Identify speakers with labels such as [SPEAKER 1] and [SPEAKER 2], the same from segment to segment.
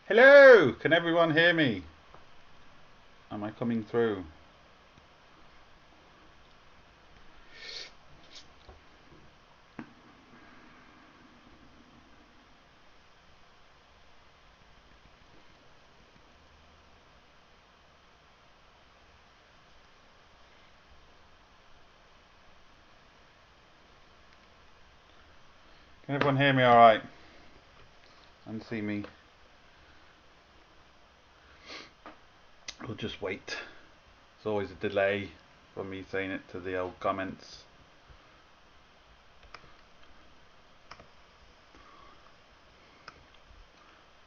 [SPEAKER 1] Hello! Can everyone hear me? Am I coming through? Can everyone hear me all right? And see me? We'll just wait. There's always a delay from me saying it to the old comments.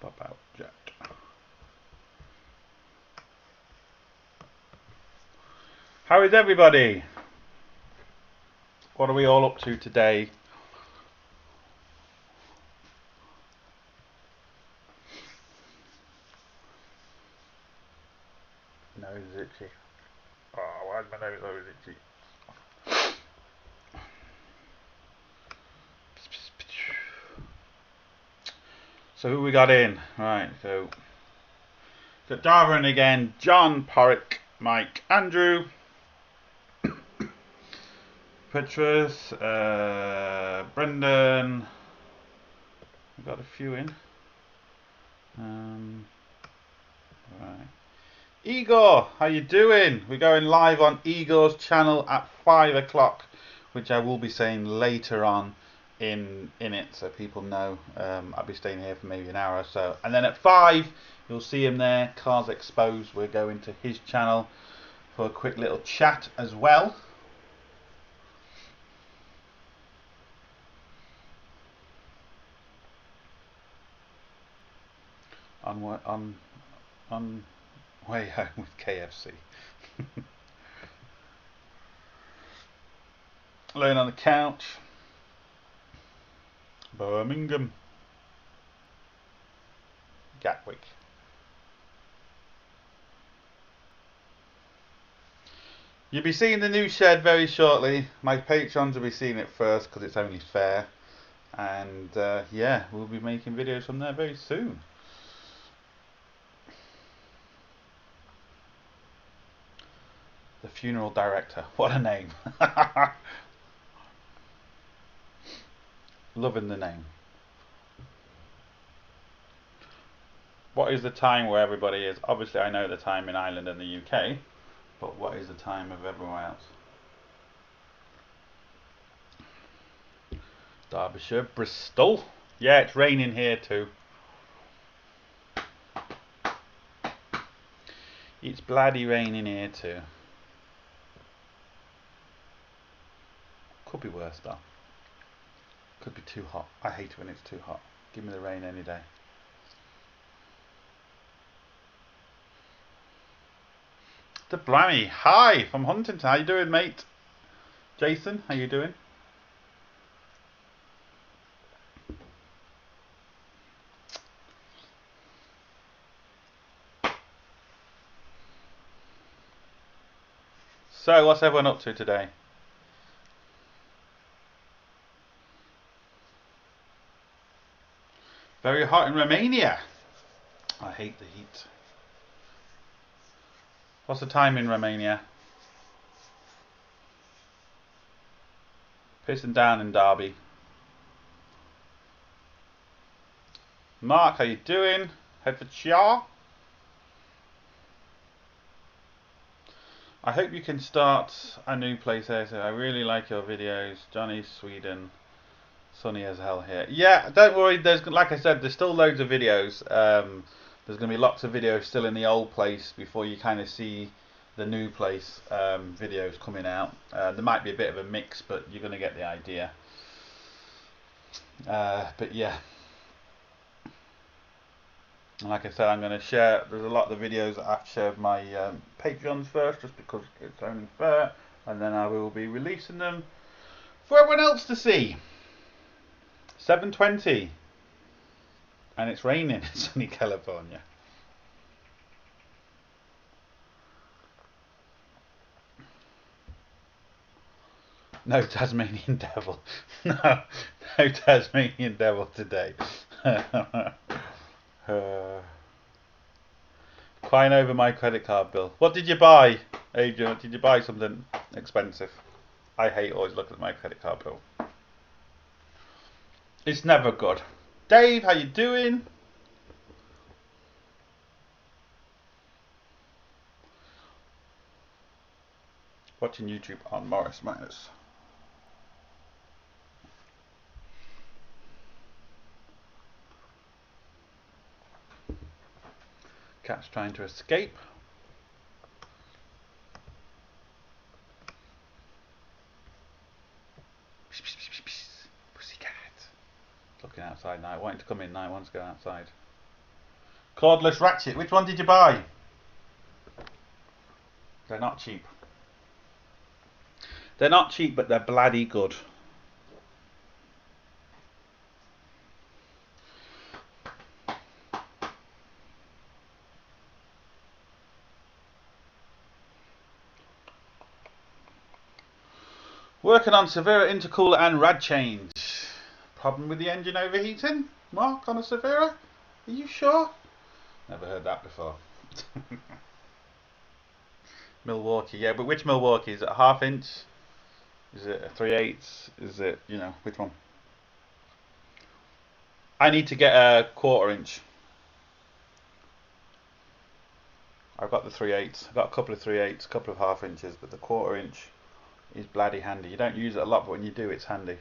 [SPEAKER 1] Pop out jet. How is everybody? What are we all up to today? Nose is itchy. Oh, why is my nose always itchy? So who we got in? Right, so got Darwin again, John, Porrick, Mike, Andrew, Petrus, Brendan. We've got a few in. Right. Igor, how you doing? We're going live on Igor's channel at 5 o'clock, which I will be saying later on in it, so people know. I'll be staying here for maybe an hour or so, and then at 5 you'll see him there, Cars Exposed. We're going to his channel for a quick little chat as well. On way home with KFC. Laying on the couch. Birmingham. Gatwick. You'll be seeing the new shed very shortly. My patrons will be seeing it first because it's only fair. And yeah, we'll be making videos from there very soon. The Funeral Director. What a name. Loving the name. What is the time where everybody is? Obviously I know the time in Ireland and the UK, but what is the time of everywhere else? Derbyshire, Bristol. Yeah, it's raining here too. It's bloody raining here too. Could be worse though. Could be too hot. I hate when it's too hot. Give me the rain any day. The Blammy. Hi from Huntington. How you doing, mate? Jason, how you doing? So, what's everyone up to today? Very hot in Romania. I hate the heat. What's the time in Romania? Pissing down in Derby. Mark, how you doing? Hertfordshire. I hope you can start a new place here. So I really like your videos. Johnny, Sweden. Sunny as hell here. Yeah, don't worry. There's, like I said, there's still loads of videos. There's going to be lots of videos still in the old place before you kind of see the new place videos coming out. There might be a bit of a mix, but you're going to get the idea. But yeah. And like I said, I'm going to share, there's a lot of the videos that I've shared my Patreons first, just because it's only fair, and then I will be releasing them for everyone else to see. 7:20, and it's raining in sunny California. No Tasmanian devil. No, no Tasmanian devil today. Crying over my credit card bill. What did you buy, Adrian? Did you buy something expensive? I hate always looking at my credit card bill. It's never good. Dave, how you doing? Watching YouTube on Morris Minus. Cat's trying to escape. Pussycat. Looking outside now, wanting to come in now, wants to go outside. Cordless ratchet, which one did you buy? They're not cheap. They're not cheap, but they're bloody good. Working on Severa intercooler and rad change. Problem with the engine overheating? Mark on a Severa? Are you sure? Never heard that before. Milwaukee, yeah, but which Milwaukee? Is it a 1/2 inch? Is it a 3/8? Is it, you know, which one? I need to get a 1/4 inch. I've got the 3/8. I've got a couple of 3/8, a couple of 1/2 inches, but the 1/4 inch is bloody handy. You don't use it a lot, but when you do, it's handy.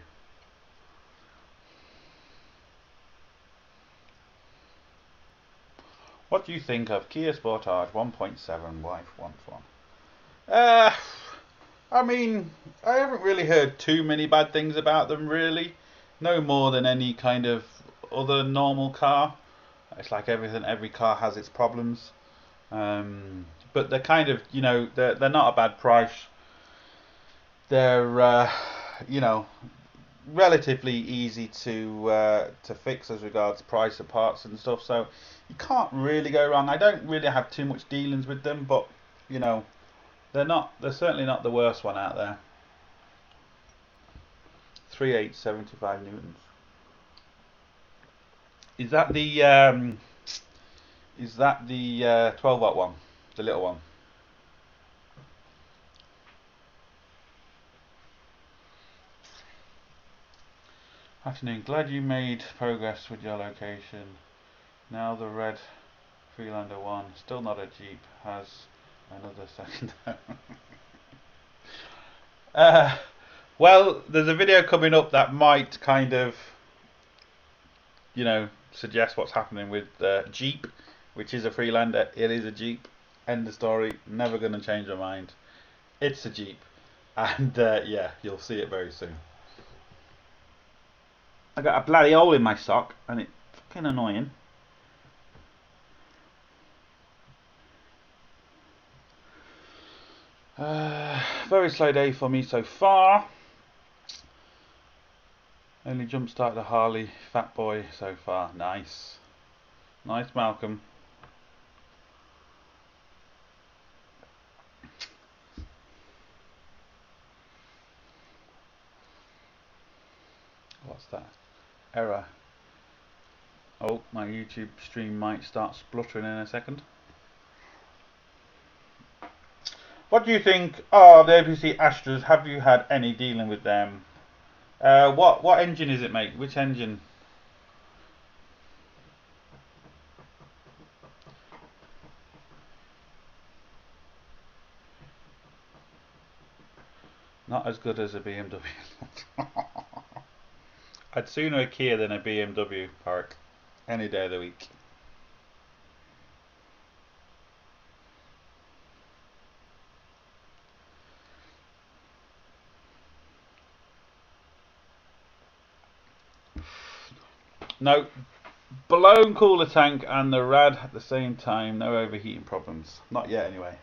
[SPEAKER 1] What do you think of Kia Sportage 1.7? Wife wants one. I mean, I haven't really heard too many bad things about them, really. No more than any kind of other normal car. It's like everything, every car has its problems. But they're kind of, you know, they're not a bad price. They're, you know, relatively easy to fix as regards price of parts and stuff. So you can't really go wrong. I don't really have too much dealings with them, but you know, they're certainly not the worst one out there. 3/8 75 newtons. Is that the 12-watt one, the little one? Afternoon. Glad you made progress with your location. Now the red Freelander one, still not a Jeep, has another second. Well, there's a video coming up that might kind of, you know, suggest what's happening with Jeep, which is a Freelander. It is a Jeep. End of story. Never going to change my mind. It's a Jeep, and yeah, you'll see it very soon. I got a bloody hole in my sock, and it's fucking annoying. Very slow day for me so far. Only jump started a Harley Fat Boy so far. Nice. Nice, Malcolm. What's that? Error. Oh, my YouTube stream might start spluttering in a second. What do you think of the APC Astras? Have you had any dealing with them? What engine is it, mate? Which engine? Not as good as a BMW. I'd sooner a Kia than a BMW, Park. Any day of the week. No, blown cooler tank and the rad at the same time. No overheating problems. Not yet, anyway.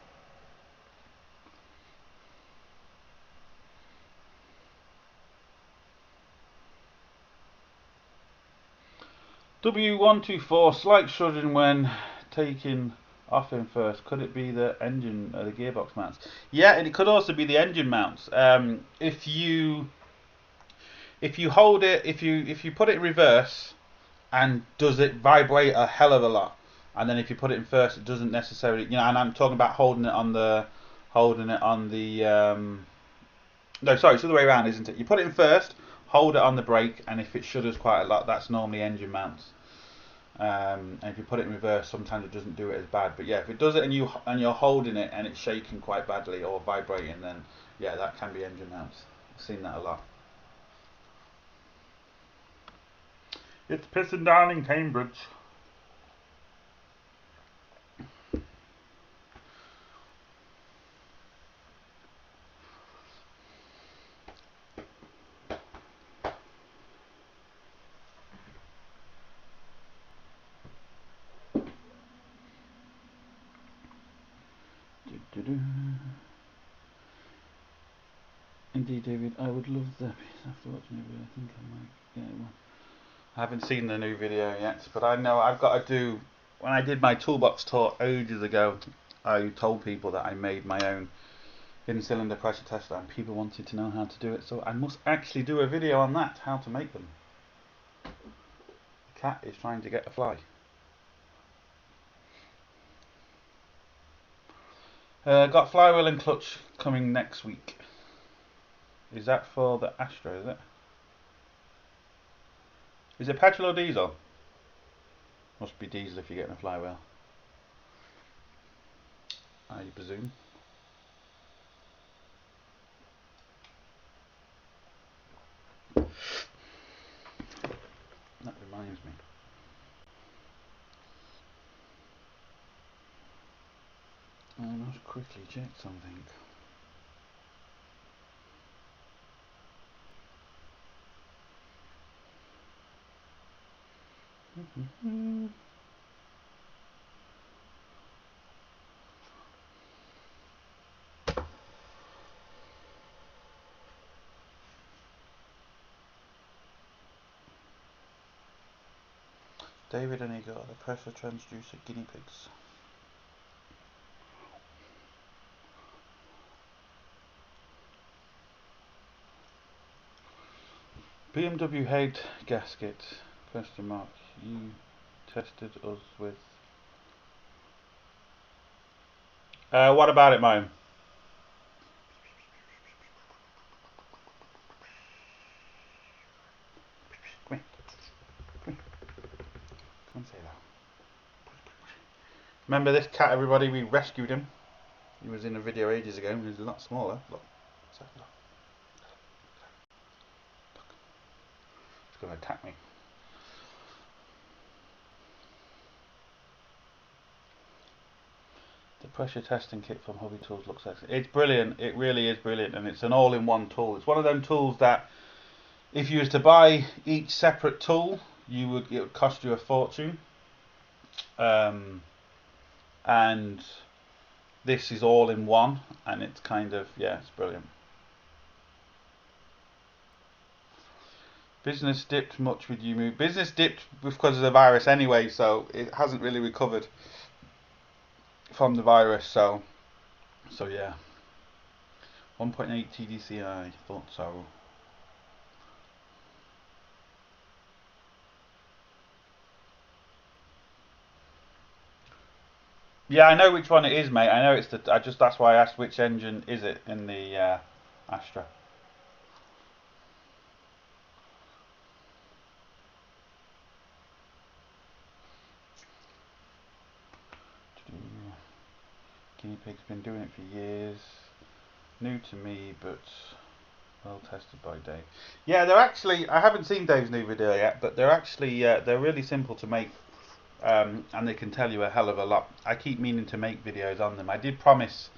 [SPEAKER 1] W124, slight shuddering when taking Often first. Could it be the engine or the gearbox mounts? Yeah, and it could also be the engine mounts. If you hold it, if you put it in reverse, and does it vibrate a hell of a lot, and then if you put it in first, it doesn't necessarily. And I'm talking about holding it on the. No, sorry, it's the other way around, isn't it? You put it in first, hold it on the brake, and if it shudders quite a lot, that's normally engine mounts. And if you put it in reverse, sometimes it doesn't do it as bad. But yeah, if it does it and you're holding it and it's shaking quite badly or vibrating, then yeah, that can be engine mounts. I've seen that a lot. It's pissing down in Cambridge. Indeed, David, I would love that after watching it, but I think I might get one. I haven't seen the new video yet, but I know I've got to do. When I did my toolbox tour ages ago, I told people that I made my own in-cylinder pressure tester, and people wanted to know how to do it, so I must actually do a video on that, how to make them. The cat is trying to get a fly. Got flywheel and clutch coming next week. Is that for the Astra, is it? Is it petrol or diesel? Must be diesel if you're getting a flywheel, I presume. That reminds me. I must quickly check something. David and Igor, the pressure transducer guinea pigs. BMW head gasket, question mark. You tested us with. What about it, Mome? Come here. Come here. Come and say that. Remember this cat, everybody? We rescued him. He was in a video ages ago. He was a lot smaller. Look. Look. It's going to attack me. The pressure testing kit from Hobby Tools looks excellent. It's brilliant. It really is brilliant, and it's an all-in-one tool. It's one of them tools that, if you was to buy each separate tool, it would cost you a fortune. And this is all in one, and it's kind of, yeah, it's brilliant. Business dipped much with you move. Business dipped because of the virus anyway, so it hasn't really recovered from the virus. So yeah. 1.8 TDCI, thought so. Yeah, I know which one it is, mate. I know it's the. That's why I asked which engine is it in the Astra. Guinea pig's been doing it for years. New to me, but well tested by Dave. Yeah, they're actually. I haven't seen Dave's new video yet, but they're actually they're really simple to make, and they can tell you a hell of a lot. I keep meaning to make videos on them. I did promise,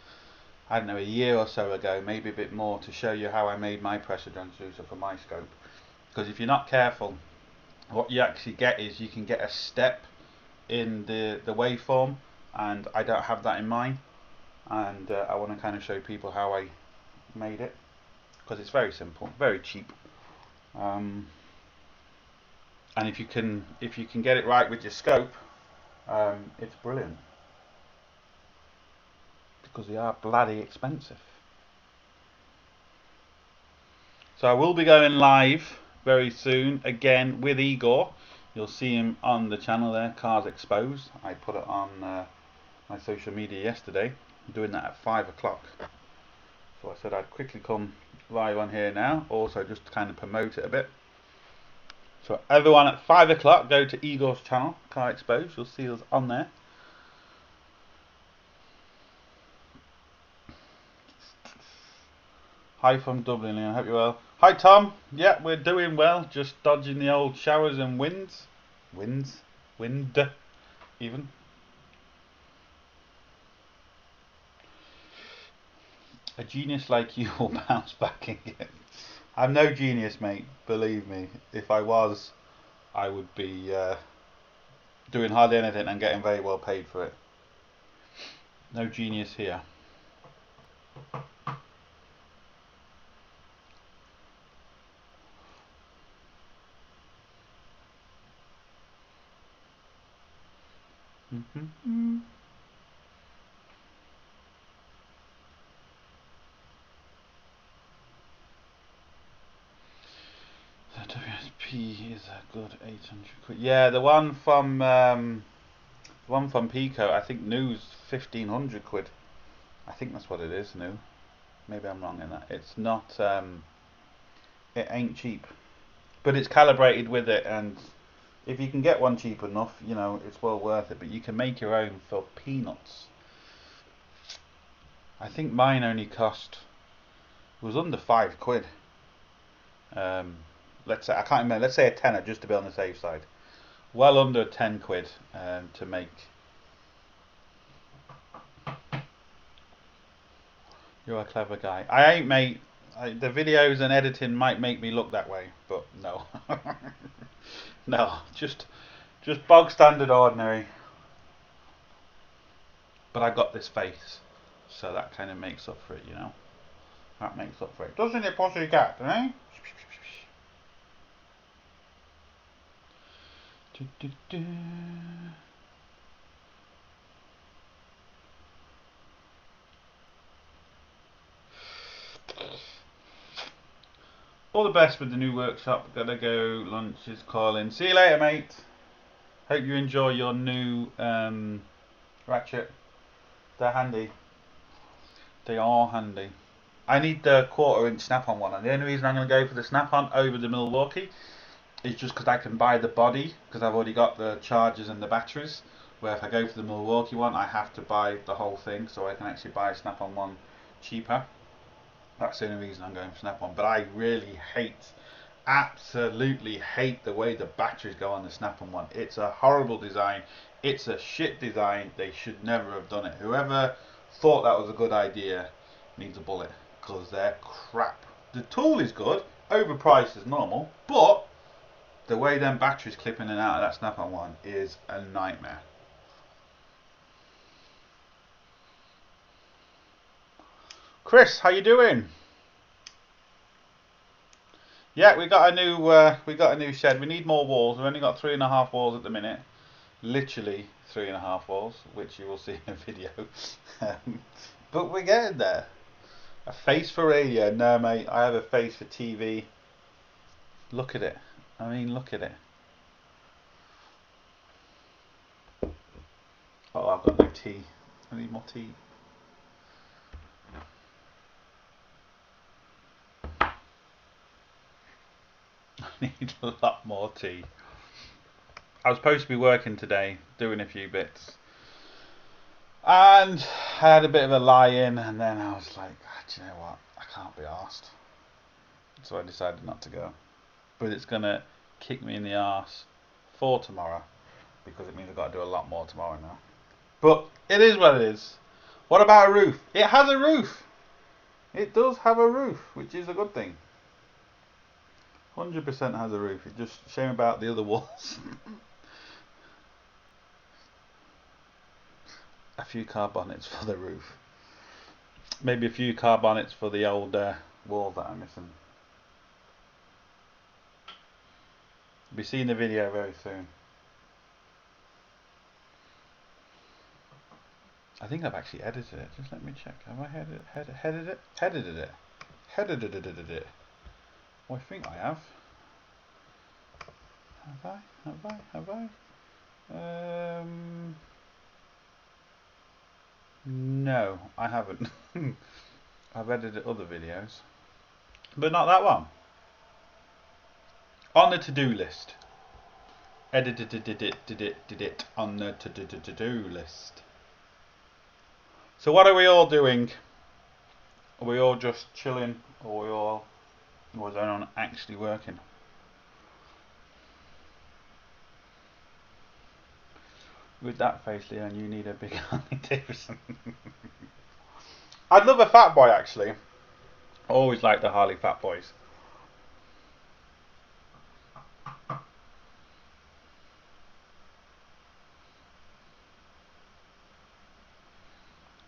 [SPEAKER 1] I don't know, a year or so ago, maybe a bit more, to show you how I made my pressure transducer for my scope. Because if you're not careful, what you actually get is you can get a step in the waveform, and I don't have that in mine. And I want to kind of show people how I made it, because it's very simple, very cheap, and if you can get it right with your scope, it's brilliant. because they are bloody expensive. So I will be going live very soon again with Igor. You'll see him on the channel there, Cars Exposed. I put it on my social media yesterday. I'm doing that at 5 o'clock. So I said I'd quickly come live on here now, also just to kind of promote it a bit. So everyone at 5 o'clock, go to Igor's channel, Car Exposed. You'll see us on there. Hi from Dublin, Leon. Hope you're well. Hi Tom. Yeah, we're doing well. Just dodging the old showers and winds. Wind, even. A genius like you will bounce back again. I'm no genius, mate. Believe me. If I was, I would be doing hardly anything and getting very well paid for it. No genius here. The WSP is a good 800 quid. Yeah, the one from Pico, I think new's 1500 quid. I think that's what it is, new. Maybe I'm wrong in that. It's not. It ain't cheap, but it's calibrated with it, and if you can get one cheap enough, you know, it's well worth it. But you can make your own for peanuts. I think mine only cost, it was under 5 quid. Let's say, I can't remember, let's say a tenner just to be on the safe side. Well under 10 quid to make. You're a clever guy. I ain't, mate. The videos and editing might make me look that way, but no. No, just bog standard ordinary. But I got this face, so that kind of makes up for it, you know. That makes up for it. Doesn't it, Pussycat, eh? All the best with the new workshop. Gotta go. Lunch is calling. See you later, mate. Hope you enjoy your new ratchet. They're handy. They are handy. I need the 1/4" snap-on one, and the only reason I'm going to go for the snap-on over the Milwaukee is just because I can buy the body, because I've already got the chargers and the batteries. Where if I go for the Milwaukee one, I have to buy the whole thing, so I can actually buy a snap-on one cheaper. That's the only reason I'm going for snap-on. But I really absolutely hate the way the batteries go on the snap-on one. It's a horrible design. It's a shit design. They should never have done it. Whoever thought that was a good idea needs a bullet, because they're crap. The tool is good, overpriced as normal, but the way them batteries clip in and out of that snap-on one is a nightmare. Chris, how you doing? Yeah, we got a new shed. We need more walls. We've only got 3.5 walls at the minute. Literally 3.5 walls, which you will see in a video. But we're getting there. A face for radio? No, mate. I have a face for TV. Look at it. I mean, look at it. Oh, I've got no tea. I need more tea. I need a lot more tea. I was supposed to be working today, doing a few bits. And I had a bit of a lie-in, and then I was like, do you know what? I can't be arsed. So I decided not to go. But it's going to kick me in the arse for tomorrow, because it means I've got to do a lot more tomorrow now. But it is what it is. What about a roof? It has a roof. It does have a roof, which is a good thing. 100% has a roof. It's just a shame about the other walls. A few car bonnets for the roof. Maybe a few car bonnets for the old wall that I'm missing. Be seeing the video very soon. I think I've actually edited it. Just let me check. Have I headed it? Headed it. Oh, I think I have. Have I? No, I haven't. I've edited other videos, but not that one. On the to-do list. Edited it on the to-do list. So what are we all doing? Are we all just chilling, or is anyone actually working? With that face, Leon, you need a big Harley Davidson. I'd love a fat boy, actually. Always like the Harley fat boys.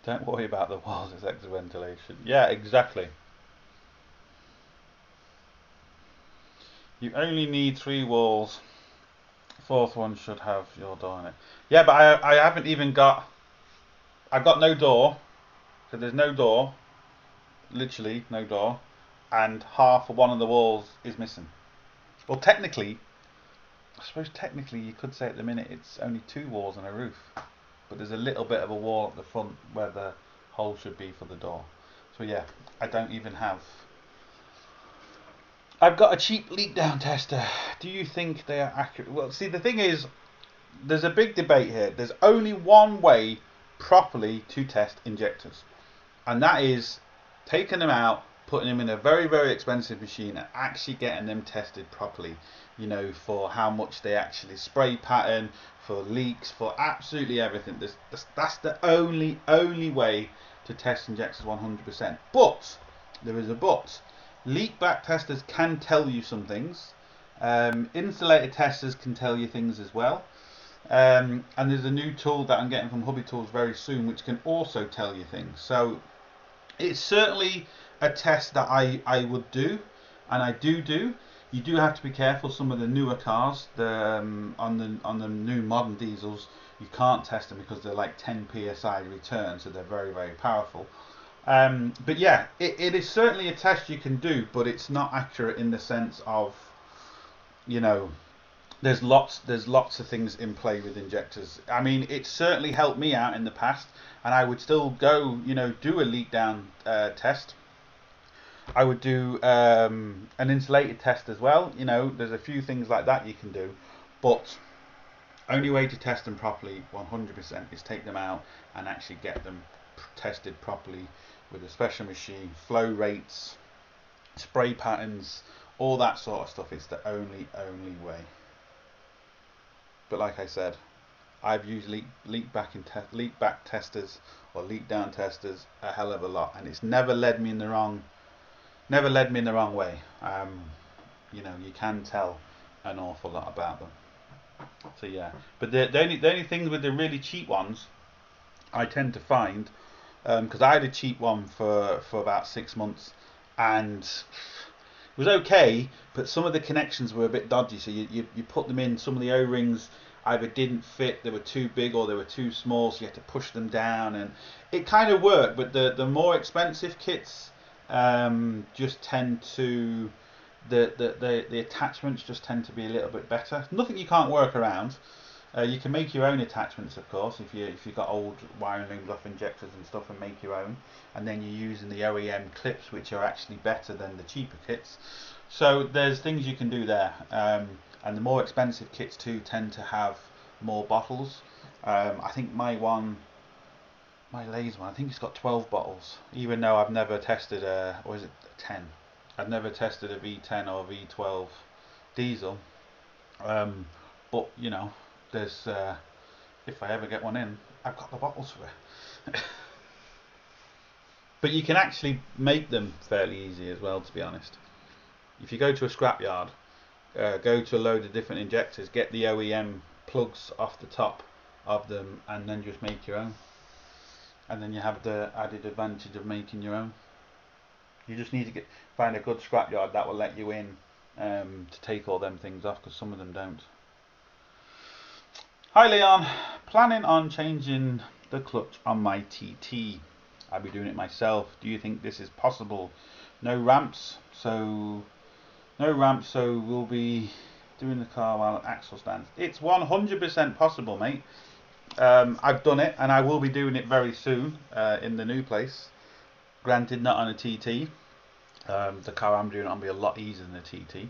[SPEAKER 1] Don't worry about the walls, it's extra ventilation. Yeah, exactly. You only need 3 walls. 4th one should have your door in it. Yeah, but I haven't even got... I've got no door. So there's no door. Literally, no door. And half of one of the walls is missing. Well, technically, I suppose technically you could say at the minute it's only 2 walls and a roof. But there's a little bit of a wall at the front where the hole should be for the door. So yeah, I don't even have... I've got a cheap leak down tester. Do you think they are accurate? Well, see, the thing is, there's a big debate here. There's only one way properly to test injectors, and that is taking them out, putting them in a very, very expensive machine and actually getting them tested properly, you know, for how much they actually spray pattern, for leaks, for absolutely everything. That's the only way to test injectors 100%. But there is a but. Leak back testers can tell you some things. Insulated testers can tell you things as well. And there's a new tool that I'm getting from Hobby Tools very soon which can also tell you things. So it's certainly a test that I would do, and I do. You do have to be careful. Some of the newer cars, on the new modern diesels, you can't test them because they're like 10 psi return, so they're very, very powerful. But yeah, it is certainly a test you can do, but it's not accurate in the sense of, you know, there's lots of things in play with injectors. I mean, it's certainly helped me out in the past, and I would still go, you know, do a leak down test. I would do an insulated test as well. You know, there's a few things like that you can do, but only way to test them properly 100% is take them out and actually get them tested properly with a special machine, flow rates, spray patterns, all that sort of stuff. It's the only way. But like I said, I've used leak back testers or leak down testers a hell of a lot, and it's never led me in the wrong way. You know, you can tell an awful lot about them. So yeah, but the only things with the really cheap ones, I tend to find, because I had a cheap one for about 6 months, and it was okay, but some of the connections were a bit dodgy. So you put them in, some of the O-rings either didn't fit, they were too big or they were too small, so you had to push them down, and it kind of worked. But the more expensive kits just tend to, the attachments just tend to be a little bit better. Nothing you can't work around. You can make your own attachments, of course, if you've got old wiring looms off injectors and stuff, and make your own, and then you're using the OEM clips, which are actually better than the cheaper kits. So there's things you can do there, and the more expensive kits too tend to have more bottles. I think my Lay's one, I think it's got 12 bottles, even though I've never tested or is it 10? I've never tested a V10 or V12 diesel, but you know, there's if I ever get one in, I've got the bottles for it. But you can actually make them fairly easy as well, to be honest. If you go to a scrapyard, go to a load of different injectors, get the OEM plugs off the top of them, and then just make your own. And then you have the added advantage of making your own. You just need to find a good scrapyard that will let you in to take all them things off, because some of them don't. Hi Leon, planning on changing the clutch on my TT. I'll be doing it myself. Do you think this is possible? No ramps, so we'll be doing the car while at axle stands. It's 100% possible, mate. I've done it, and I will be doing it very soon in the new place. Granted, not on a TT. The car I'm doing it on will be a lot easier than a TT.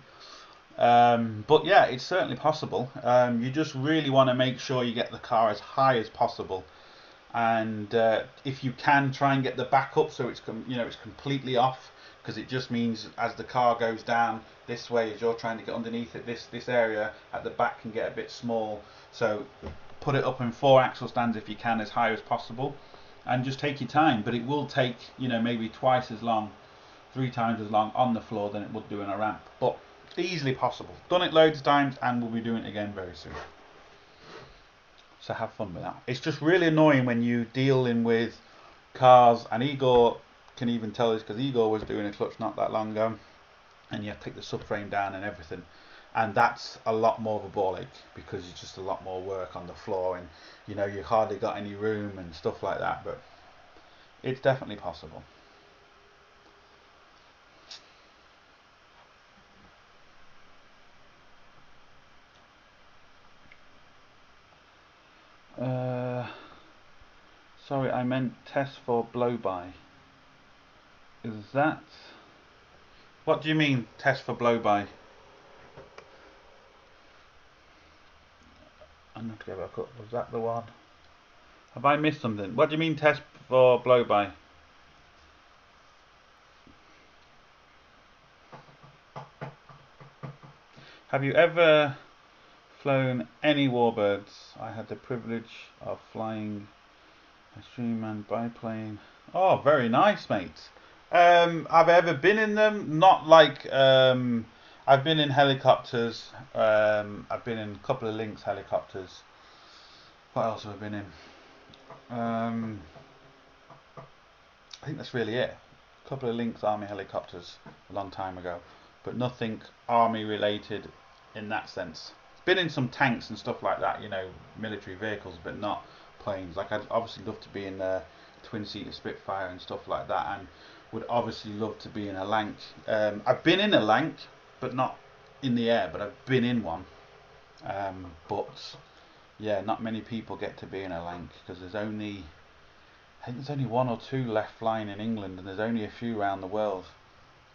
[SPEAKER 1] But yeah, it's certainly possible. You just really want to make sure you get the car as high as possible, and if you can, try and get the back up so it's it's completely off, because it just means as the car goes down this way, as you're trying to get underneath it, this area at the back can get a bit small. So put it up in 4 axle stands if you can, as high as possible, and just take your time. But it will take maybe twice as long, 3 times as long on the floor than it would do in a ramp, but easily possible. Done it loads of times, and we'll be doing it again very soon. So have fun with that. It's just really annoying when you're dealing with cars, and Igor can even tell this because Igor was doing a clutch not that long ago, and you have to take the subframe down and everything, and that's a lot more of a ball ache because it's just a lot more work on the floor, and you hardly got any room and stuff like that. But it's definitely possible. Sorry, I meant test for blow-by. Is that... What do you mean, test for blow-by? I'm going to go back up. Was that the one? Have I missed something? What do you mean, test for blow-by? Have you ever flown any warbirds? I had the privilege of flying a Streamman biplane. Oh, very nice, mate. Have I ever been in them? Not like I've been in helicopters. I've been in a couple of Lynx helicopters. What else have I been in? I think that's really it. A couple of Lynx Army helicopters a long time ago, but nothing Army related in that sense. Been in some tanks and stuff like that, military vehicles, but not planes. Like, I'd obviously love to be in a twin-seater Spitfire and stuff like that, and would obviously love to be in a Lank. I've been in a Lank, but not in the air, but I've been in one. But yeah, not many people get to be in a Lank, because I think there's only 1 or 2 left flying in England, and there's only a few around the world.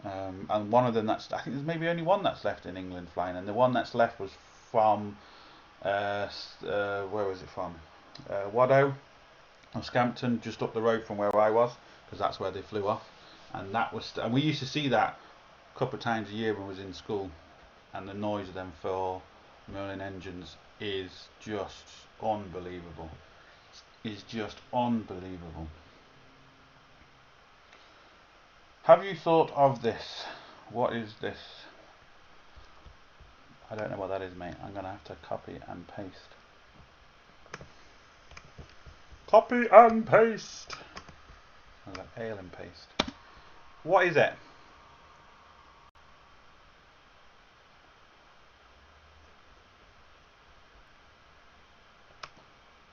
[SPEAKER 1] And one of them I think there's maybe only one that's left in England flying, and the one that's left was from where was it from? Waddow or Scampton, just up the road from where I was, because that's where they flew off. And and we used to see that a couple of times a year when I was in school, and the noise of them 4 Merlin engines is just unbelievable. Is just unbelievable. Have you thought of this? What is this? I don't know what that is, mate. I'm going to have to copy and paste. Copy and paste. I like ale and paste. What is it?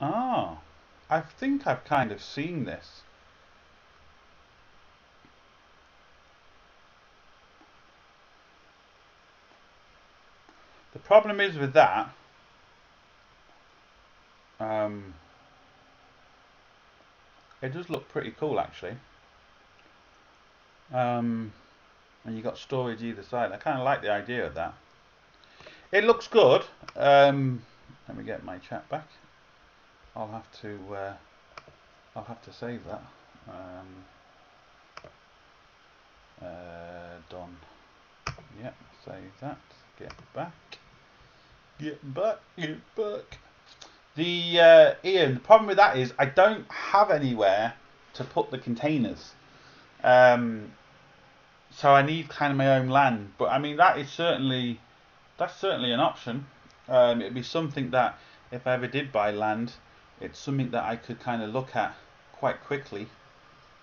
[SPEAKER 1] Ah, I think I've kind of seen this. The problem is with that, it does look pretty cool actually. And you got storage either side. I kind of like the idea of that. It looks good. Let me get my chat back. I'll have to save that. Done. Yep, save that. Get back. Get back. Get back. The Ian, the problem with that is I don't have anywhere to put the containers. So I need kind of my own land. But I mean that's certainly an option. It'd be something that if I ever did buy land, it's something that I could kind of look at quite quickly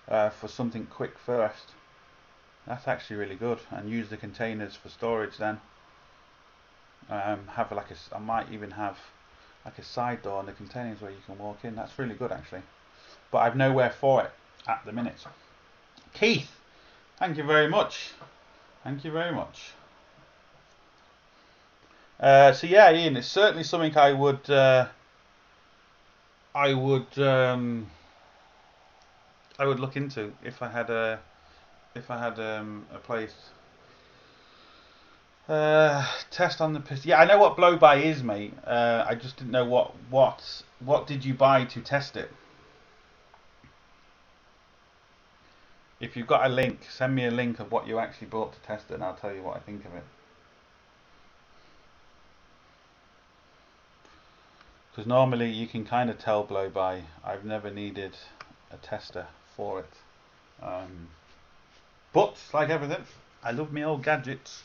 [SPEAKER 1] for something quick first. That's actually really good, and use the containers for storage then. I might even have like a side door on the containers where you can walk in. That's really good actually. but I've nowhere for it at the minute. Keith, thank you very much. Thank you very much. So yeah, Ian, it's certainly something I would look into if I had a place. Test on the pistol. Yeah, I know what blow by is, mate. I just didn't know what did you buy to test it. If you've got a link, send me a link of what you actually bought to test it, and I'll tell you what I think of it. Because normally you can kind of tell blow by. I've never needed a tester for it. But like everything, I love me old gadgets.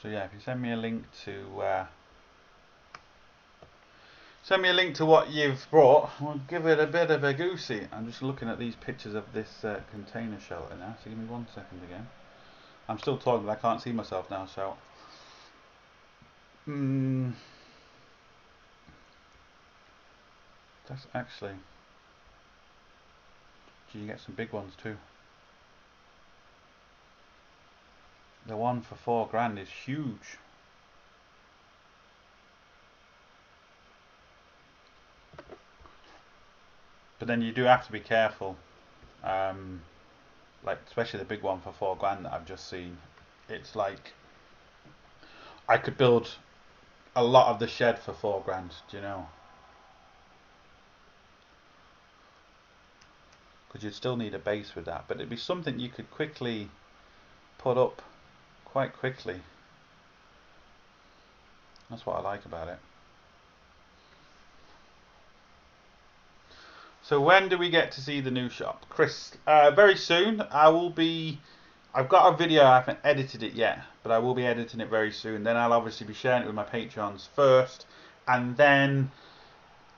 [SPEAKER 1] So yeah, if you send me a link to what you've brought, we'll give it a bit of a goosey. I'm just looking at these pictures of this container shelter now, so give me 1 second again. I'm still talking, but I can't see myself now, so that's actually, you get some big ones too. The one for £4 is huge. But then you do have to be careful. Like especially the big one for £4 that I've just seen. It's like I could build a lot of the shed for £4. Do you know? Because you'd still need a base with that, but it'd be something you could quickly put up quite quickly. That's what I like about it. So when do we get to see the new shop? Chris, very soon. I've got a video, I haven't edited it yet, but I will be editing it very soon. Then I'll obviously be sharing it with my Patreons first, and then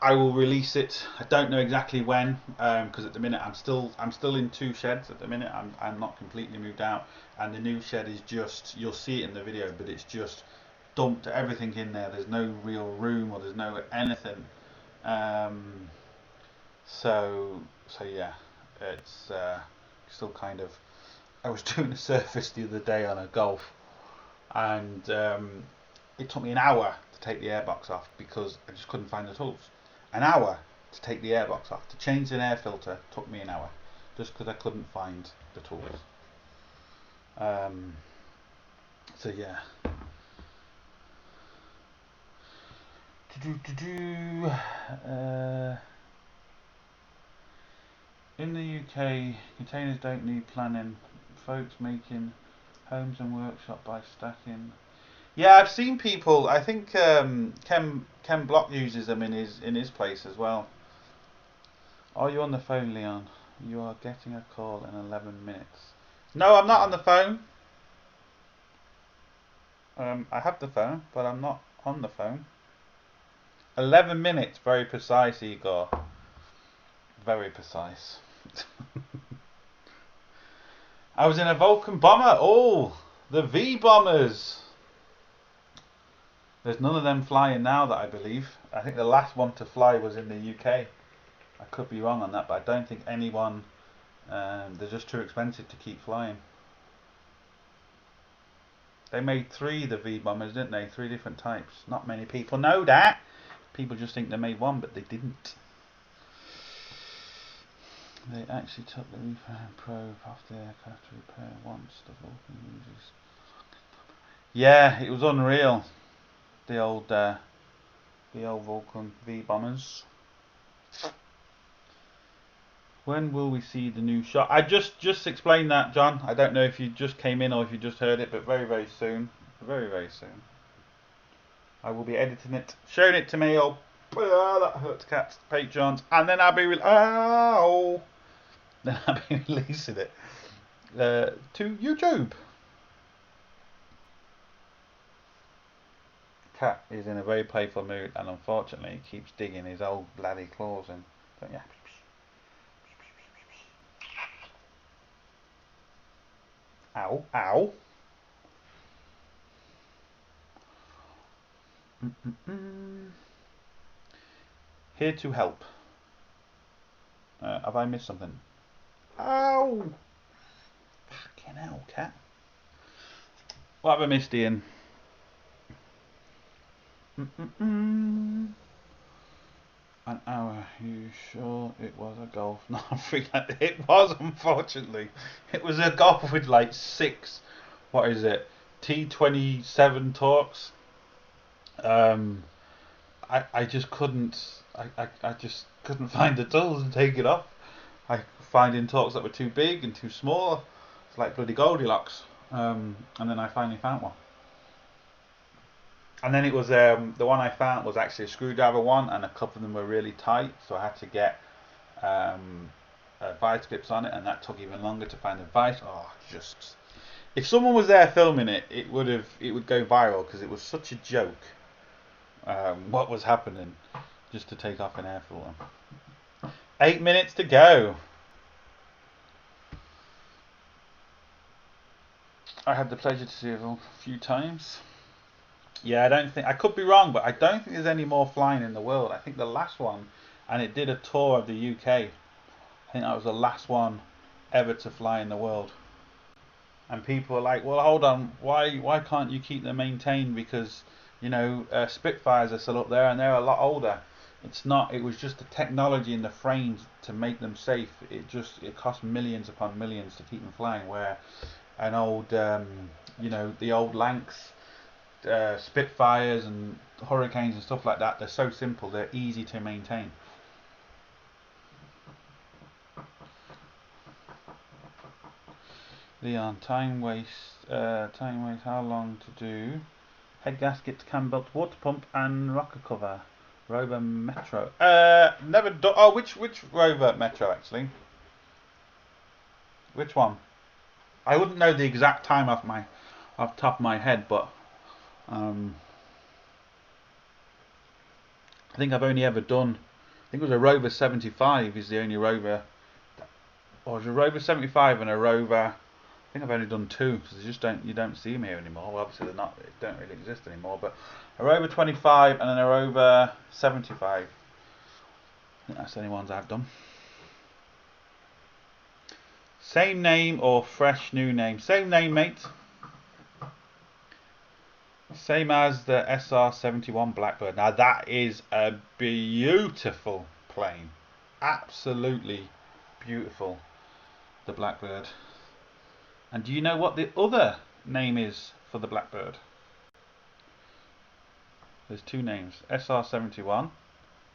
[SPEAKER 1] I will release it. I don't know exactly when, because at the minute I'm still in 2 sheds at the minute. I'm not completely moved out, and the new shed is just, you'll see it in the video, but it's just dumped everything in there. There's no real room, or there's no anything. So yeah, it's still kind of. I was doing a surface the other day on a Golf, and it took me an hour to take the airbox off because I just couldn't find the tools. An hour to take the airbox off. To change an air filter took me an hour, just because I couldn't find the tools. So yeah. In the UK, containers don't need planning. Folks making homes and workshop by stacking. Yeah, I've seen people. I think Ken Block uses them in his place as well. Are you on the phone, Leon? You are getting a call in 11 minutes. No, I'm not on the phone. I have the phone, but I'm not on the phone. 11 minutes, very precise, Igor. Very precise. I was in a Vulcan bomber. Oh, the V bombers. There's none of them flying now that I believe. I think the last one to fly was in the UK. I could be wrong on that, but I don't think anyone. They're just too expensive to keep flying. They made 3 the V bombers, didn't they? 3 different types. Not many people know that. People just think they made one, but they didn't. They actually took the reframe probe off the aircraft to repair once the Vulcan uses. Yeah, it was unreal. The old Vulcan V bombers. When will we see the new shot? I just explained that, John. I don't know if you just came in or if you just heard it, but very, very soon. Very, very soon. I will be editing it, showing it to me, or that hurts cats, Patreons, and then I'll be releasing it to YouTube. Cat is in a very playful mood, and unfortunately keeps digging his old bloody claws in. So yeah. Ow, ow. Here to help. Have I missed something? Oh! Fucking hell, cat. What have I missed, Ian? An hour. You sure it was a golf? No, it was, unfortunately. It was a golf with like 6, what is it, T27 talks. I just couldn't, I just couldn't find the tools to take it off. I finding talks that were too big and too small. It's like bloody Goldilocks. And then I finally found one. And then it was the one I found was actually a screwdriver one, and a couple of them were really tight, so I had to get vice grips on it, and that took even longer to find the vice. Oh, just if someone was there filming it, it would go viral because it was such a joke. What was happening just to take off an air filter. 8 minutes to go. I had the pleasure to see it a few times. Yeah, I don't think, I could be wrong, but I don't think there's any more flying in the world. I think the last one, and it did a tour of the UK, I think that was the last one ever to fly in the world. And people are like, well, hold on, why can't you keep them maintained? Because, you know, Spitfires are still up there and they're a lot older. It's not, it was just the technology in the frames to make them safe. It cost millions upon millions to keep them flying, where an old, you know, the old Lancs, Spitfires and Hurricanes and stuff like that, they're so simple, they're easy to maintain. Leon, time waste, how long to do? Head gaskets, cam belt, water pump and rocker cover. Rover Metro. Never done. Oh, which Rover Metro actually? Which one? I wouldn't know the exact time off the top of my head, but I think I've only ever done, I think it was a Rover 75 is the only Rover, or it was a Rover 75 and a Rover, I think I've only done 2 because you don't see them here anymore. Well, obviously they don't really exist anymore, but a Rover 25 and then a Rover 75. I think that's the only ones I've done. Same name or fresh new name? Same name, mate. Same as the SR71 Blackbird. Now that is a beautiful plane. Absolutely beautiful. The Blackbird. And do you know what the other name is for the Blackbird? There's 2 names. SR71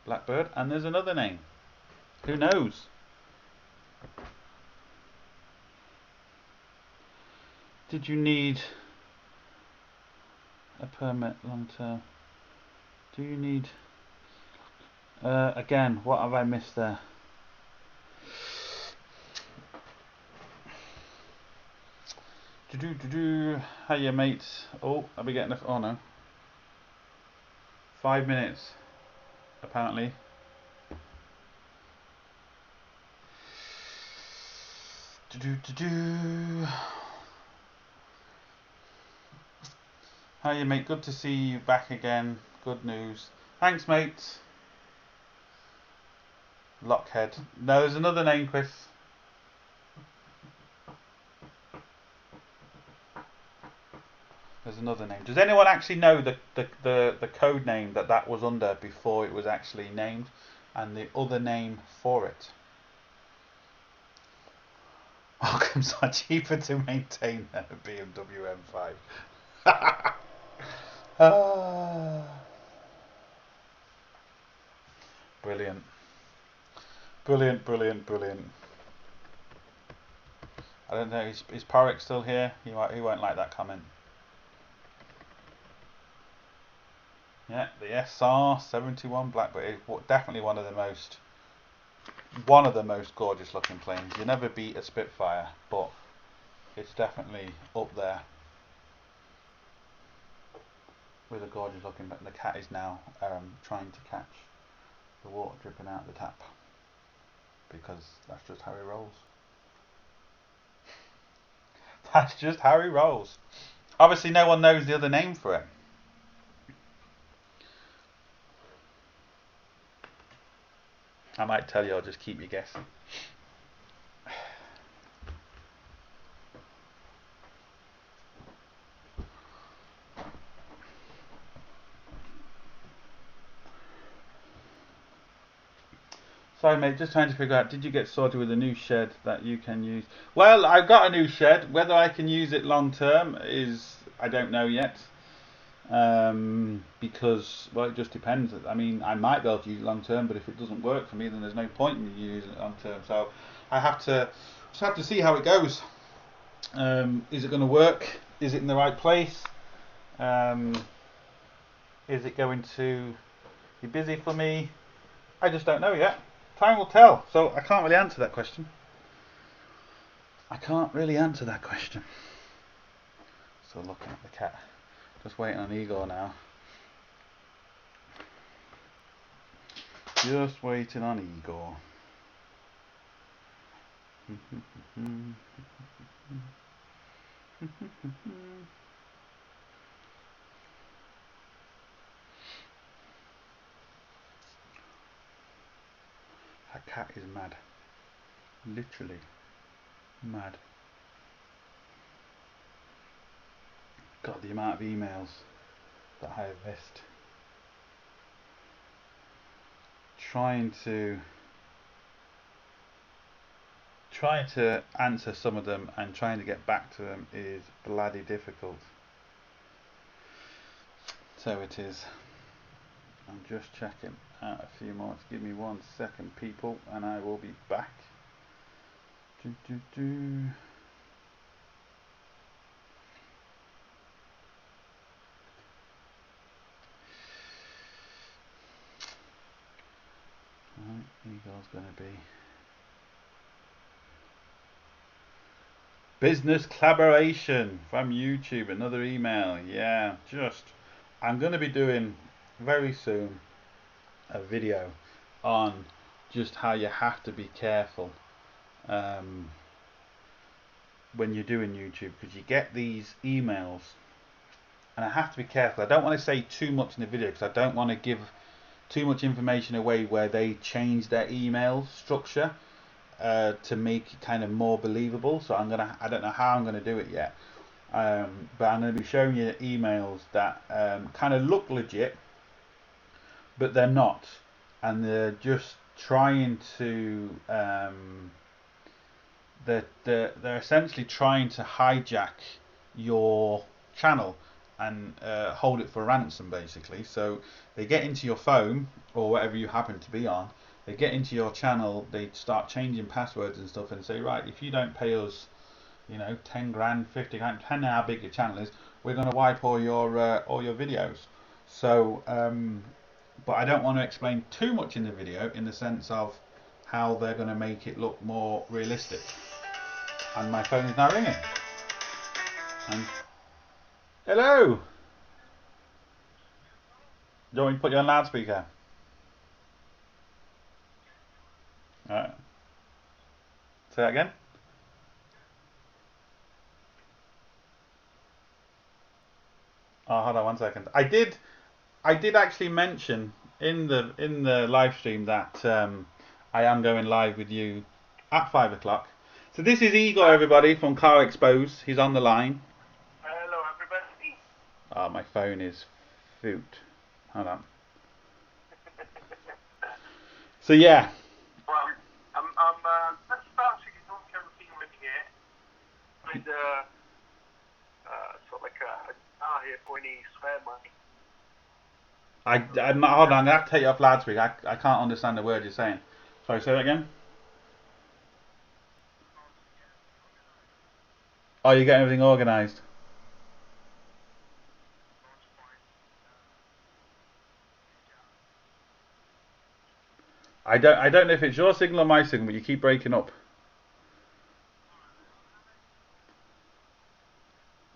[SPEAKER 1] Blackbird, and there's another name. Who knows? Did you need a permit long term? Do you need again, what have I missed there? How you mates? Oh, I'll be getting oh no. 5 minutes apparently. How you mate? Good to see you back again. Good news. Thanks, mate. Lockhead. No, there's another name, Chris. There's another name. Does anyone actually know the code name that was under before it was actually named, and the other name for it? Welcomes are cheaper to maintain than a BMW M5. Brilliant. Brilliant, brilliant, brilliant. I don't know, is Porrick still here? He won't like that comment. Yeah, the SR71 Blackbird is definitely one of the most gorgeous looking planes. You never beat a Spitfire, but it's definitely up there with a gorgeous looking. But the cat is now trying to catch the water dripping out the tap because that's just how he rolls. That's just how he rolls. Obviously, no one knows the other name for it. I might tell you, I'll just keep you guessing. Sorry mate, just trying to figure out, did you get sorted with a new shed that you can use? Well, I've got a new shed. Whether I can use it long term is, I don't know yet. Because, well, it just depends. I mean, I might be able to use it long term, but if it doesn't work for me, then there's no point in me using it long term. So I just have to see how it goes. Is it going to work? Is it in the right place? Is it going to be busy for me? I just don't know yet. Time will tell. So I can't really answer that question. So looking at the cat. Just waiting on Igor now. Just waiting on Igor. That cat is mad. Literally mad. God, the amount of emails that I have missed. Trying to answer some of them and trying to get back to them is bloody difficult. So it is. I'm just checking out a few more. Give me 1 second, people, and I will be back. Right, Eagle's going to be business collaboration from YouTube. Another email. Yeah, I'm going to be doing very soon a video on just how you have to be careful when you're doing YouTube, because you get these emails, and I have to be careful. I don't want to say too much in the video because I don't want to give too much information away where they change their email structure to make it kind of more believable. So I don't know how I'm gonna do it yet, but I'm gonna be showing you emails that kind of look legit, but they're not, and they're just trying to they're essentially trying to hijack your channel and hold it for ransom, basically. So they get into your phone or whatever you happen to be on, they get into your channel, they start changing passwords and stuff, and say, right, if you don't pay us, 10 grand, 50 grand, depending on how big your channel is, we're going to wipe all your videos. So but I don't want to explain too much in the video, in the sense of how they're going to make it look more realistic. And my phone is now ringing. And hello. Do you want me to put you on loudspeaker? Alright. Say that again. Oh, hold on 1 second. I did actually mention in the live stream that I am going live with you at 5 o'clock. So this is Igor, everybody, from Car Expose. He's on the line.
[SPEAKER 2] Hello, everybody.
[SPEAKER 1] Oh, my phone is foot. Hold on. So yeah.
[SPEAKER 2] Well, I'm just starting to talk everything with here. With sort of like a car here for any swear money.
[SPEAKER 1] Hold on, I'm gonna have to take you off loudspeaker. I can't understand the word you're saying. Sorry, say that again. Oh, you're getting everything organised. I don't know if it's your signal or my signal, but you keep breaking up.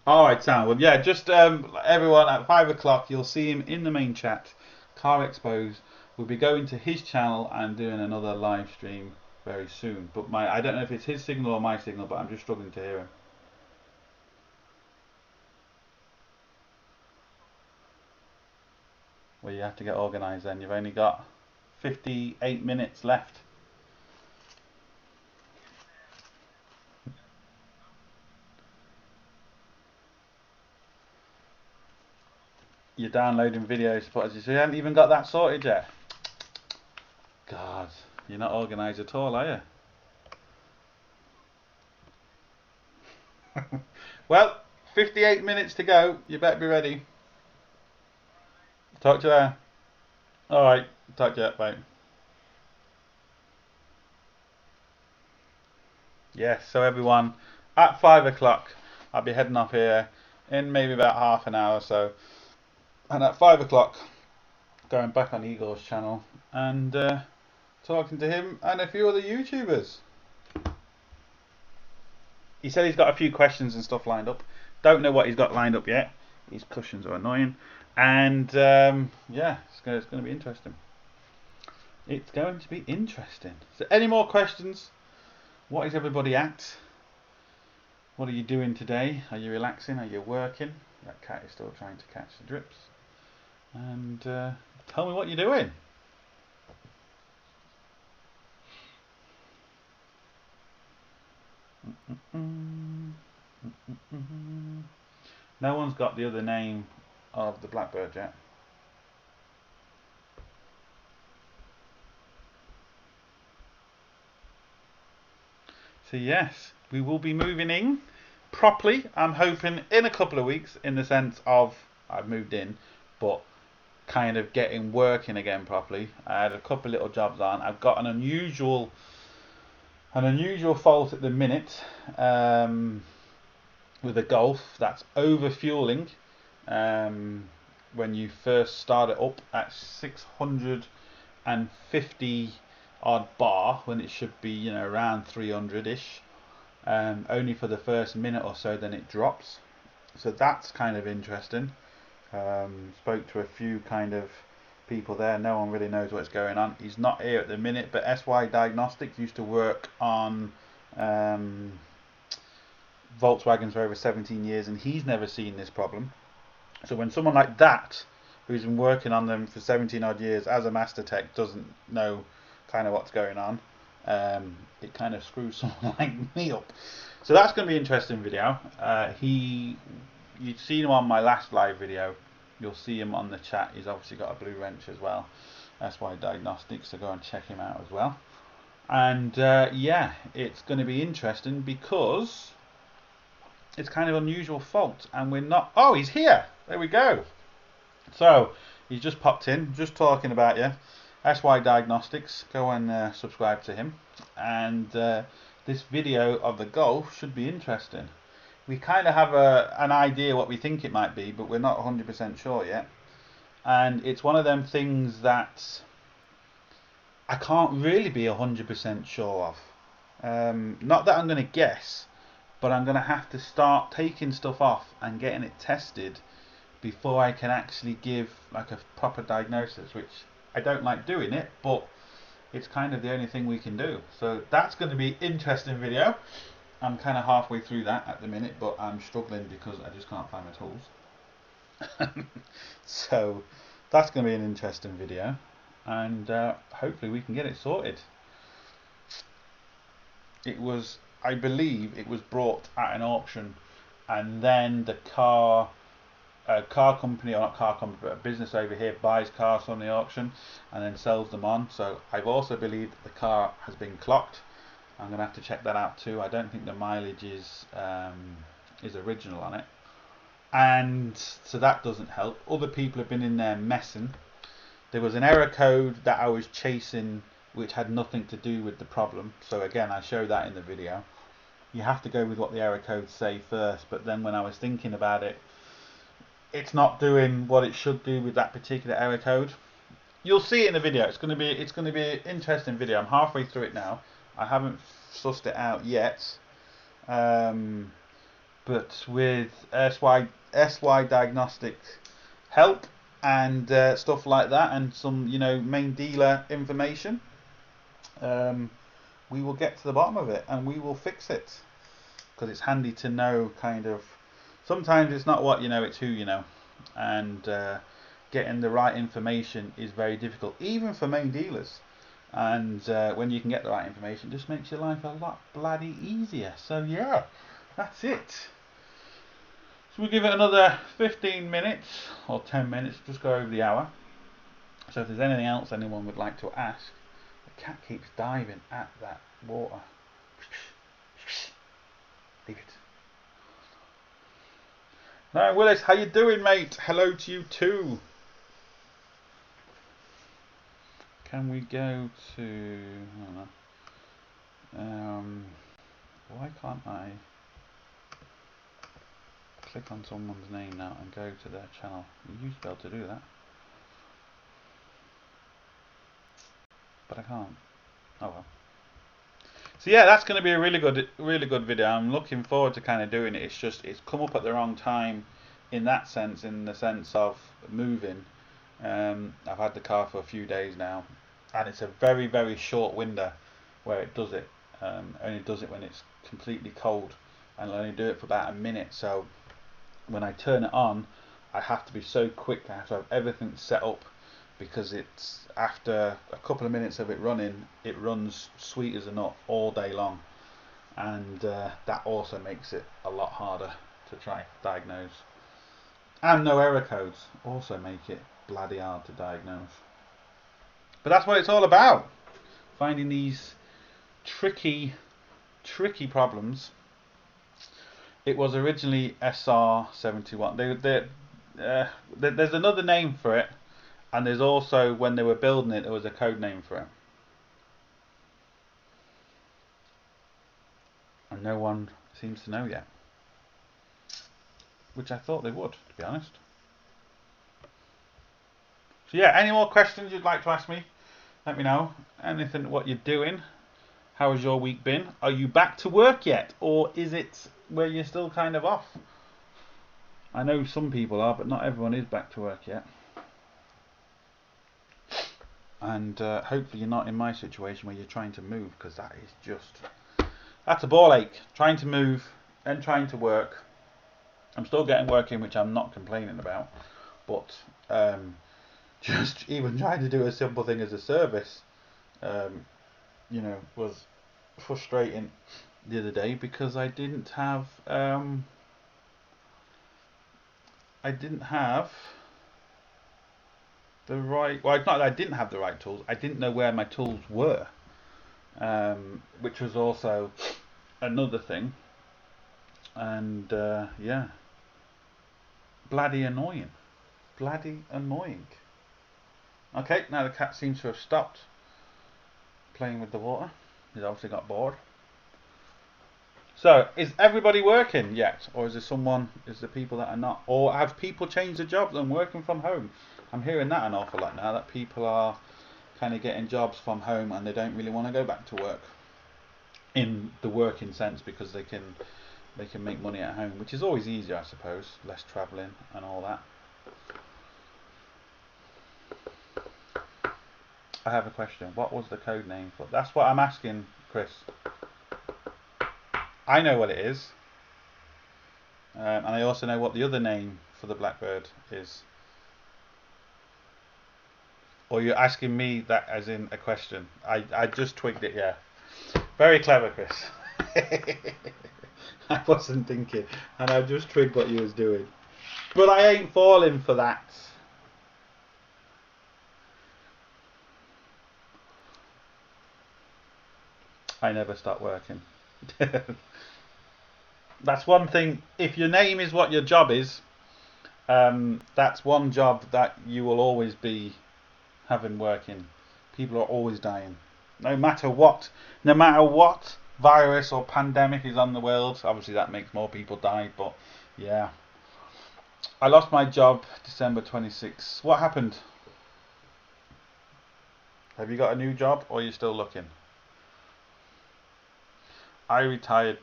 [SPEAKER 1] Alright, Sam. Well, yeah, just everyone at 5 o'clock, you'll see him in the main chat. Car Expose. We'll be going to his channel and doing another live stream very soon. But I don't know if it's his signal or my signal, but I'm just struggling to hear him. Well, you have to get organised then. You've only got 58 minutes left. You're downloading videos, but so you haven't even got that sorted yet. God, you're not organised at all, are you? Well, 58 minutes to go. You better be ready. Talk to you there. Alright, talk to you. Bye. Yes, so everyone, at 5 o'clock, I'll be heading off here in maybe about half an hour or so. And at 5 o'clock, going back on Igor's channel and talking to him and a few other YouTubers. He said he's got a few questions and stuff lined up. Don't know what he's got lined up yet. His cushions are annoying. And yeah, it's going to be interesting. It's going to be interesting. So any more questions? What is everybody at? What are you doing today? Are you relaxing? Are you working? That cat is still trying to catch the drips. And tell me what you're doing. No one's got the other name of the blackbird yet. So yes, we will be moving in properly. I'm hoping in a couple of weeks, in the sense of I've moved in, but kind of getting working again properly. I had a couple of little jobs on. I've got an unusual fault at the minute with a Golf that's over fueling when you first start it up at 650 odd bar when it should be, you know, around 300-ish, only for the first minute or so, then it drops. So that's kind of interesting. Spoke to a few kind of people there. No one really knows what's going on. He's not here at the minute, but SY Diagnostics used to work on Volkswagens for over 17 years, and he's never seen this problem. So when someone like that, who's been working on them for 17 odd years as a master tech, doesn't know kind of what's going on, it kind of screws someone like me up. So that's going to be an interesting video. You'd seen him on my last live video. You'll see him on the chat. He's obviously got a blue wrench as well. SY Diagnostics, so go and check him out as well. And yeah, it's going to be interesting because it's kind of unusual fault, and we're not. Oh, he's here. There we go. So he's just popped in, just talking about you. SY Diagnostics. Go and subscribe to him. And this video of the Golf should be interesting. We kind of have an idea what we think it might be, but we're not 100% sure yet. And it's one of them things that I can't really be 100% sure of. Not that I'm going to guess, but I'm going to have to start taking stuff off and getting it tested before I can actually give like a proper diagnosis, which I don't like doing it, but it's kind of the only thing we can do. So that's going to be an interesting video. I'm kind of halfway through that at the minute, but I'm struggling because I just can't find my tools. So that's going to be an interesting video, and hopefully we can get it sorted. It was, I believe, it was brought at an auction, and then the car company, or not car company, but a business over here buys cars from the auction and then sells them on. So I've also believed that the car has been clocked. I'm going to have to check that out too. I don't think the mileage is original on it, and so that doesn't help. Other people have been in there messing. There was an error code that I was chasing which had nothing to do with the problem. So again, I show that in the video. You have to go with what the error codes say first, but then when I was thinking about it, it's not doing what it should do with that particular error code. You'll see it in the video. It's going to be an interesting video. I'm halfway through it now. I haven't sussed it out yet, but with SY Diagnostics help and stuff like that, and some, you know, main dealer information, we will get to the bottom of it and we will fix it, because it's handy to know kind of. Sometimes it's not what you know, it's who you know, and getting the right information is very difficult, even for main dealers. And when you can get the right information, it just makes your life a lot bloody easier. So yeah, that's it. So we'll give it another 15 minutes or 10 minutes, just go over the hour. So if there's anything else anyone would like to ask, the cat keeps diving at that water. Leave it. Now Willis, how you doing, mate? Hello to you too. Can we go to, why can't I click on someone's name now and go to their channel? You used to be able to do that, but I can't. Oh well. So yeah, that's going to be a really good video. I'm looking forward to kind of doing it. It's just it's come up at the wrong time, in that sense, in the sense of moving. I've had the car for a few days now, and it's a very short window where it does it. Only does it when it's completely cold, and I'll only do it for about a minute. So when I turn it on, I have to be so quick. I have to have everything set up, because it's after a couple of minutes of it running, it runs sweet as a nut all day long, and that also makes it a lot harder to try and diagnose. And no error codes also make it bloody hard to diagnose. But that's what it's all about, finding these tricky problems. It was originally SR71. There's another name for it, and there's also, when they were building it, there was a code name for it. And no one seems to know yet. Which I thought they would, to be honest. So yeah, any more questions you'd like to ask me, let me know. Anything, what you're doing. How has your week been? Are you back to work yet? Or is it where you're still kind of off? I know some people are, but not everyone is back to work yet. And hopefully you're not in my situation where you're trying to move, because that is just, that's a ball ache. Trying to move and trying to work. I'm still getting work in, which I'm not complaining about, but just even trying to do a simple thing as a service, you know, was frustrating the other day, because I didn't have the right, well, it's not that I didn't have the right tools, I didn't know where my tools were, which was also another thing. And yeah, bloody annoying. Okay, now the cat seems to have stopped playing with the water. He's obviously got bored. So, is everybody working yet? Or is there people that are not? Or have people changed their jobs and working from home? I'm hearing that an awful lot now, that people are kind of getting jobs from home and they don't really want to go back to work, in the working sense, because they can make money at home, which is always easier, I suppose, less travelling and all that. I have a question. What was the code name for? That's what I'm asking, Chris. I know what it is, and I also know what the other name for the blackbird is. Or you're asking me that as in a question? I just twigged it, yeah. Very clever, Chris. I wasn't thinking, and I just twigged what you was doing. But I ain't falling for that. I never stop working. That's one thing. If your name is what your job is, that's one job that you will always be having working. People are always dying, no matter what virus or pandemic is on the world. Obviously that makes more people die, but yeah. I lost my job December 26th. What happened? Have you got a new job, or are you still looking? I retired,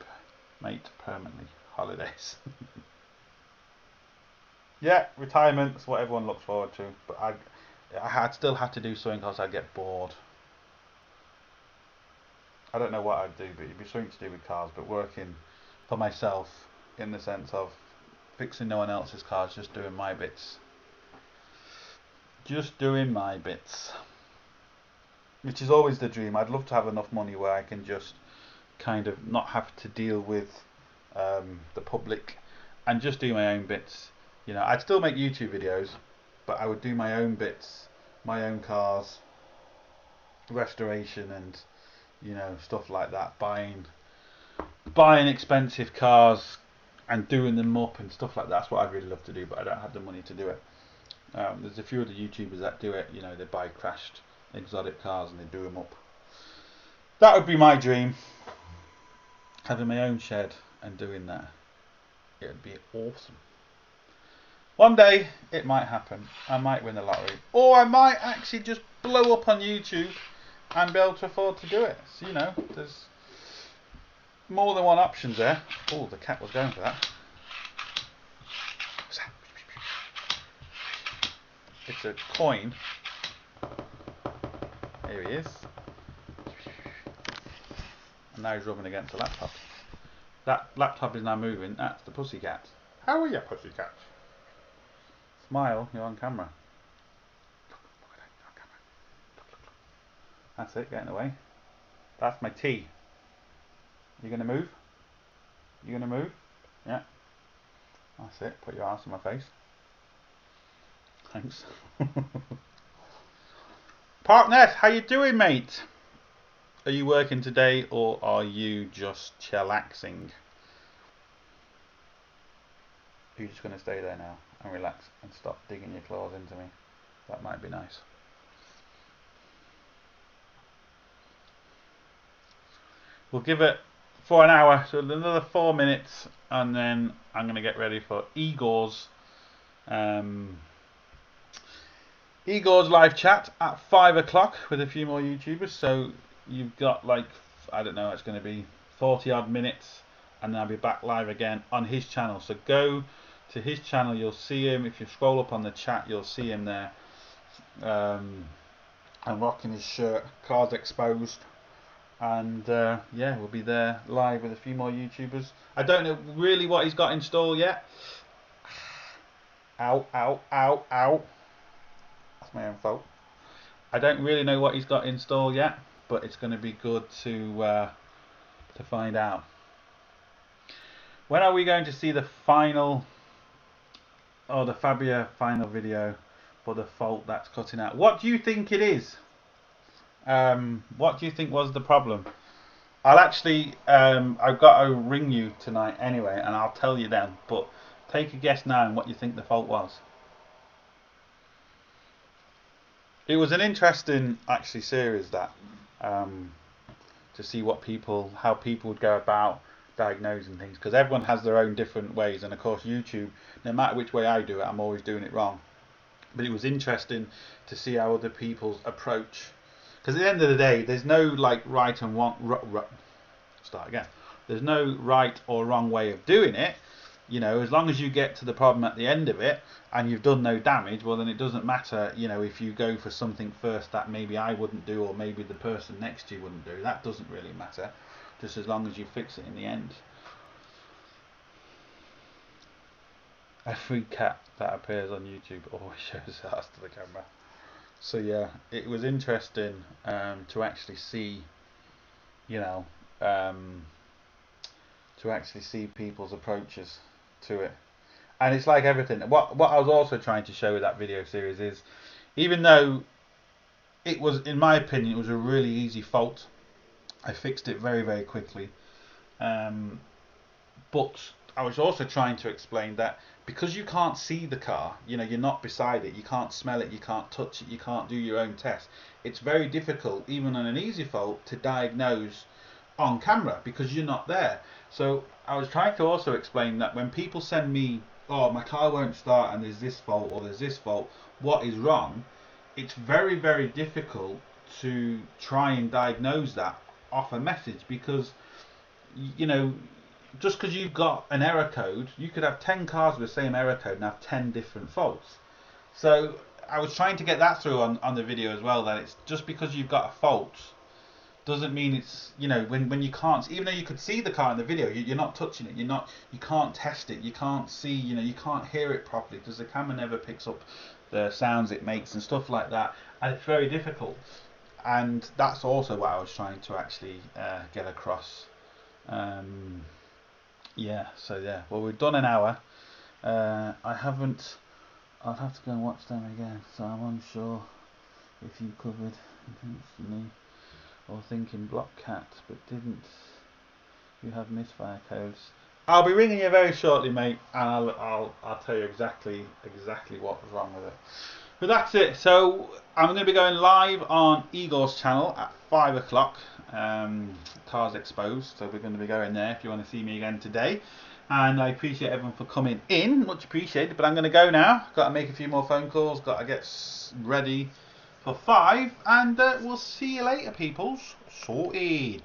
[SPEAKER 1] mate, permanently. Holidays. Yeah, retirement's what everyone looks forward to, but I'd still have to do something else. I'd get bored. I don't know what I'd do, but it'd be something to do with cars, but working for myself, in the sense of fixing no one else's cars, just doing my bits. just doing my bits, which is always the dream. I'd love to have enough money where I can just kind of not have to deal with the public and just do my own bits. You know, I'd still make YouTube videos, but I would do my own bits, my own cars, restoration, and you know, stuff like that. Buying expensive cars and doing them up and stuff like that. That's what I'd really love to do, but I don't have the money to do it. There's a few other YouTubers that do it. You know, they buy crashed exotic cars and they do them up. That would be my dream. Having my own shed and doing that. It would be awesome. One day it might happen. I might win the lottery, or I might actually just blow up on YouTube and be able to afford to do it. So, you know, there's more than one options there. Oh, the cat was going for that. It's a coin. Here he is. And now he's rubbing against the laptop. That laptop is now moving. That's the pussycat. How are you, pussycat? Smile, you're on camera. That's it, getting away. That's my tea. You gonna move? You gonna move? Yeah. That's it. Put your arse on my face. Thanks. Partner, how you doing, mate? Are you working today or are you just chillaxing? You're just gonna stay there now and relax and stop digging your claws into me. That might be nice. We'll give it for an hour, so another 4 minutes, and then I'm going to get ready for Igor's live chat at 5 o'clock with a few more YouTubers. So you've got like, I don't know, it's going to be 40 odd minutes, and then I'll be back live again on his channel. So go to his channel, you'll see him. If you scroll up on the chat, you'll see him there. I'm rocking his shirt, cards exposed. And yeah, we'll be there live with a few more YouTubers. I don't know really what he's got in store yet. Ow, ow, ow, ow. That's my own fault. I don't really know what he's got in store yet, but it's going to be good to find out. When are we going to see the final, or the Fabia final video for the fault that's cutting out? What do you think it is? What do you think was the problem? I'll actually, I've got to ring you tonight anyway, and I'll tell you then. But take a guess now on what you think the fault was. It was an interesting, actually, series that, to see what how people would go about diagnosing things, because everyone has their own different ways, and of course YouTube, no matter which way I do it, I'm always doing it wrong. But it was interesting to see how other people's approach. Because at the end of the day, there's no like right and wrong. Start again. There's no right or wrong way of doing it. You know, as long as you get to the problem at the end of it and you've done no damage, well then it doesn't matter. You know, if you go for something first that maybe I wouldn't do, or maybe the person next to you wouldn't do, that doesn't really matter. Just as long as you fix it in the end. Every cat that appears on YouTube always shows its ass to the camera. So yeah, it was interesting to actually see, you know, to actually see people's approaches to it. And it's like everything. What I was also trying to show with that video series is, even though it was, in my opinion, it was a really easy fault, I fixed it very, very quickly. But I was also trying to explain that because you can't see the car, you know, you're not beside it, you can't smell it, you can't touch it, you can't do your own test. It's very difficult, even on an easy fault, to diagnose on camera because you're not there. So I was trying to also explain that when people send me, oh, my car won't start and there's this fault or there's this fault, what is wrong? It's very, very difficult to try and diagnose that off a message, because, you know, just because you've got an error code, you could have 10 cars with the same error code and have 10 different faults. So I was trying to get that through on the video as well, that it's just because you've got a fault doesn't mean it's, you know, when you can't, even though you could see the car in the video, you're not touching it, you can't test it, you can't see, you know, you can't hear it properly because the camera never picks up the sounds it makes and stuff like that, and it's very difficult. And that's also what I was trying to actually get across. Yeah, so yeah, well, we've done an hour. I haven't, I'll have to go and watch them again, so I'm unsure if you covered intentionally or thinking block cat, but didn't you have misfire codes? I'll be ringing you very shortly, mate, and I'll tell you exactly what was wrong with it. But that's it. So I'm going to be going live on Igor's channel at 5 o'clock. Cars Exposed. So we're going to be going there if you want to see me again today. And I appreciate everyone for coming in, much appreciated. But I'm going to go now. Got to make a few more phone calls. Got to get ready for 5, and we'll see you later, peoples. Sorted.